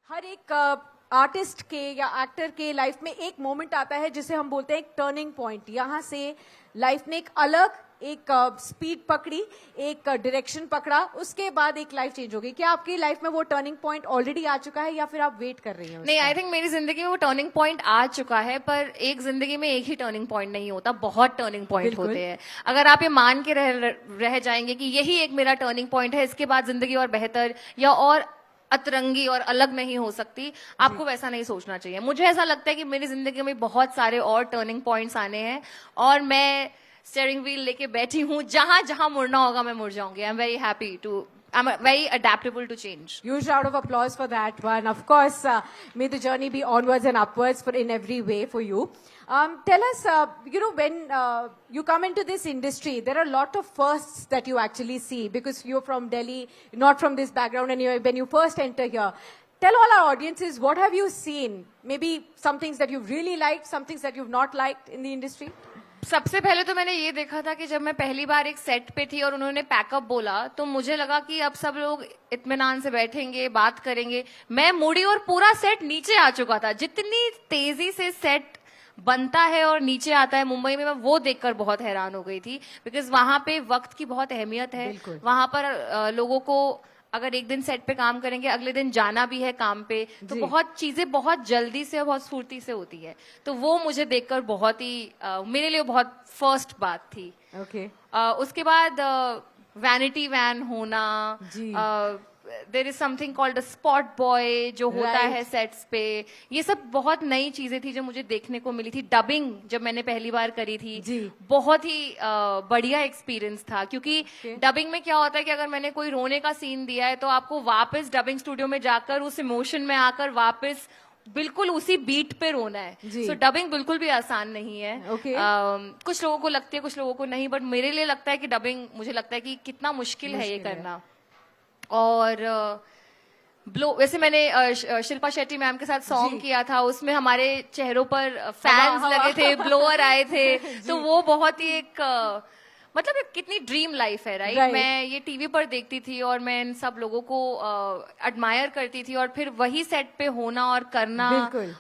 हर एक आर्टिस्ट के या एक्टर के लाइफ में एक मोमेंट आता है जिसे हम बोलते हैं एक टर्निंग पॉइंट। यहाँ से लाइफ ने एक अलग एक स्पीड पकड़ी, एक डायरेक्शन पकड़ा, उसके बाद एक लाइफ चेंज हो गई। क्या आपकी लाइफ में वो टर्निंग पॉइंट ऑलरेडी आ चुका है या फिर आप वेट कर रही हैं? नहीं, आई थिंक मेरी जिंदगी में वो टर्निंग पॉइंट आ चुका है, पर एक जिंदगी में एक ही टर्निंग पॉइंट नहीं होता, बहुत टर्निंग पॉइंट होते हैं। अगर आप ये मान के रह जाएंगे कि यही एक मेरा टर्निंग पॉइंट है, इसके बाद जिंदगी और बेहतर या और अतरंगी और अलग नहीं हो सकती, आपको वैसा नहीं सोचना चाहिए। मुझे ऐसा लगता है कि मेरी जिंदगी में बहुत सारे और टर्निंग पॉइंट्स आने हैं और मैं स्टीयरिंग व्हील लेके बैठी हूँ, जहां जहां मुड़ना होगा मैं मुड़ जाऊंगी। I am very happy to I'm very adaptable to change. Huge round of applause for that one. Of course, may the journey be onwards and upwards for in every way for you. Tell us, when you come into this industry, there are a lot of firsts that you actually see because you're from Delhi, not from this background, and when you first enter here. Tell all our audiences, what have you seen? Maybe some things that you've really liked, some things that you've not liked in the industry? सबसे पहले तो मैंने ये देखा था कि जब मैं पहली बार एक सेट पे थी और उन्होंने पैकअप बोला तो मुझे लगा कि अब सब लोग इत्मीनान से बैठेंगे, बात करेंगे। मैं मुड़ी और पूरा सेट नीचे आ चुका था। जितनी तेजी से सेट बनता है और नीचे आता है मुंबई में, मैं वो देखकर बहुत हैरान हो गई थी। बिकॉज वहां पे वक्त की बहुत अहमियत है। वहां पर लोगों को अगर एक दिन सेट पे काम करेंगे, अगले दिन जाना भी है काम पे, तो बहुत चीजें बहुत जल्दी से और बहुत स्फूर्ति से होती है। तो वो मुझे देखकर बहुत ही मेरे लिए बहुत फर्स्ट बात थी। उसके बाद वैनिटी वैन होना, there is something called a spot boy जो होता है सेट्स पे, ये सब बहुत नई चीजें थी जो मुझे देखने को मिली थी। डबिंग जब मैंने पहली बार करी थी, बहुत ही बढ़िया एक्सपीरियंस था। क्योंकि डबिंग में क्या होता है कि अगर मैंने कोई रोने का सीन दिया है तो आपको वापस डबिंग स्टूडियो में जाकर उस इमोशन में आकर वापस बिल्कुल उसी बीट पे रोना है। सो डबिंग बिल्कुल भी आसान नहीं है। कुछ लोगों को लगती है, कुछ लोगों को नहीं, बट मेरे लिए लगता है कि डबिंग, मुझे लगता है कि कितना मुश्किल है ये करना। और ब्लो, वैसे मैंने शिल्पा शेट्टी मैम के साथ सॉन्ग किया था, उसमें हमारे चेहरों पर फैंस लगे थे, ब्लोअर आए थे, तो वो बहुत ही एक मतलब कितनी ड्रीम लाइफ है, राइट? मैं ये टीवी पर देखती थी और मैं इन सब लोगों को एडमायर करती थी और फिर वही सेट पे होना और करना,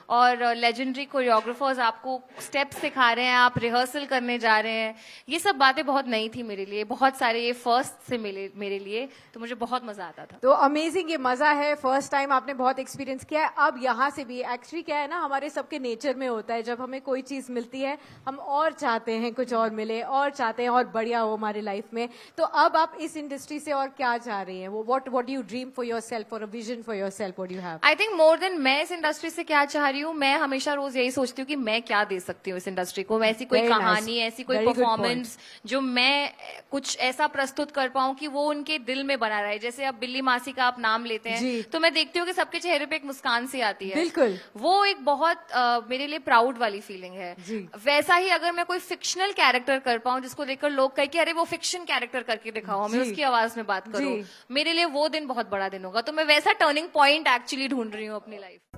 और लेजेंडरी कोरियोग्राफर्स आपको स्टेप्स सिखा रहे हैं, आप रिहर्सल करने जा रहे हैं, ये सब बातें बहुत नई थी मेरे लिए। बहुत सारे ये फर्स्ट से मिले मेरे लिए, तो मुझे बहुत मजा आता था। तो अमेजिंग, ये मजा है, फर्स्ट टाइम आपने बहुत एक्सपीरियंस किया है। अब यहाँ से भी एक्चुअली क्या है ना, हमारे सबके नेचर में होता है, जब हमें कोई चीज मिलती है हम और चाहते हैं कुछ और मिले, और चाहते हैं और बढ़िया हो हमारे लाइफ में। तो अब आप इस इंडस्ट्री से और क्या चाह रही हैं? वो what you dream for yourself, और a vision for yourself, what you have? I think more than मैं इस इंडस्ट्री से क्या चाह रही हूँ, मैं हमेशा रोज यही सोचती हूँ कि मैं क्या दे सकती हूँ इस इंडस्ट्री को। ऐसी कोई कहानी, ऐसी कोई परफॉर्मेंस जो मैं कुछ ऐसा प्रस्तुत कर पाऊँ कि वो उनके दिल में बना रहे। जैसे अब बिल्ली मासी का आप नाम लेते हैं तो मैं देखती हूँ कि सबके चेहरे पे एक मुस्कान सी आती है। बिल्कुल, वो एक बहुत मेरे लिए प्राउड वाली फीलिंग है। वैसा ही अगर मैं कोई फिक्शनल कैरेक्टर कर पाऊँ जिसको देखकर लोग कहे कि अरे वो फिक्शन कैरेक्टर करके दिखाओ, हमें उसकी आवाज में बात करो, मेरे लिए वो दिन बहुत बड़ा दिन होगा। तो मैं वैसा टर्निंग पॉइंट एक्चुअली ढूंढ रही हूँ अपनी लाइफ।